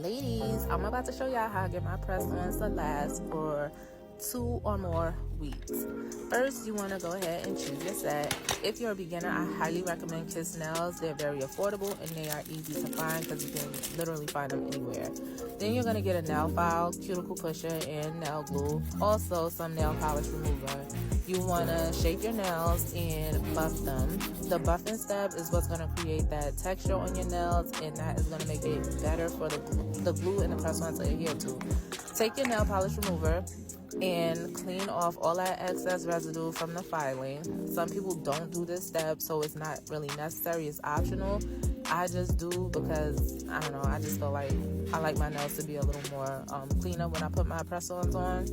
Ladies, I'm about to show y'all how I get my press-ons to last for 2 or more weeks. First, you want to go ahead and choose your set. If you're a beginner, I highly recommend Kiss Nails. They're very affordable and they are easy to find because you can literally find them anywhere. Then you're going to get a nail file, cuticle pusher, and nail glue. Also, some nail polish remover. You want to shape your nails and buff them. The buffing step is what's going to create that texture on your nails, and that is going to make it better for the glue and the press-ons to adhere to. Take your nail polish remover and clean off all that excess residue from the filing. Some people don't do this step, so it's not really necessary. It's optional. I just do because, I don't know, I just feel like I like my nails to be a little more cleaner when I put my press-ons on.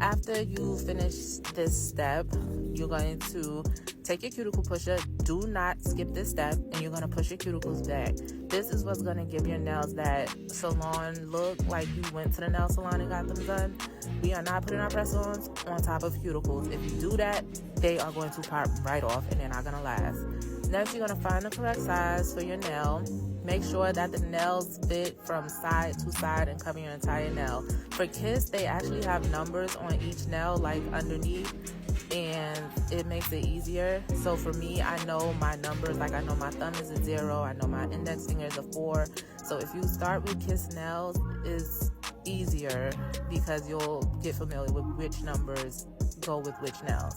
After you finish this step, you're going to take your cuticle pusher. Do not skip this step, and you're going to push your cuticles back. This is what's going to give your nails that salon look, like you went to the nail salon and got them done. We are not putting our press-ons on top of cuticles. If you do that, they are going to pop right off, and they're not going to last. Next, you're going to find the correct size for your nail. Make sure that the nails fit from side to side and cover your entire nail. For Kiss, they actually have numbers on each nail, like underneath, and it makes it easier. So for me, I know my numbers, like I know my thumb is a 0, I know my index finger is a 4. So if you start with Kiss Nails, it's easier because you'll get familiar with which numbers go with which nails.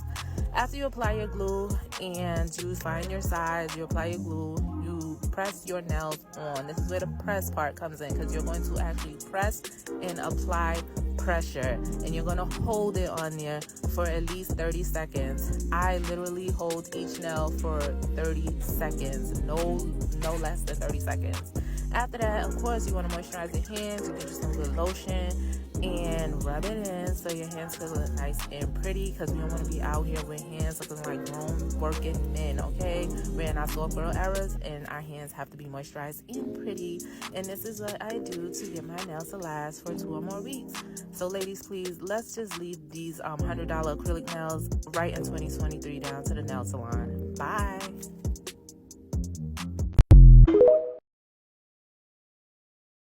After you apply your glue and you find your size, you apply your glue, you press your nails on. This is where the press part comes in, because you're going to actually press and apply pressure, and you're going to hold it on there for at least 30 seconds. I literally hold each nail for 30 seconds, no less than 30 seconds. After that, of course, you want to moisturize your hands. You get you some good lotion and rub it in so your hands can look nice and pretty, because we don't want to be out here with hands looking like grown working men, okay? We're in our soft girl eras, and our hands have to be moisturized and pretty. And this is what I do to get my nails to last for 2 or more weeks. So ladies, please, let's just leave these $100 acrylic nails right in 2023 down to the nail salon. Bye.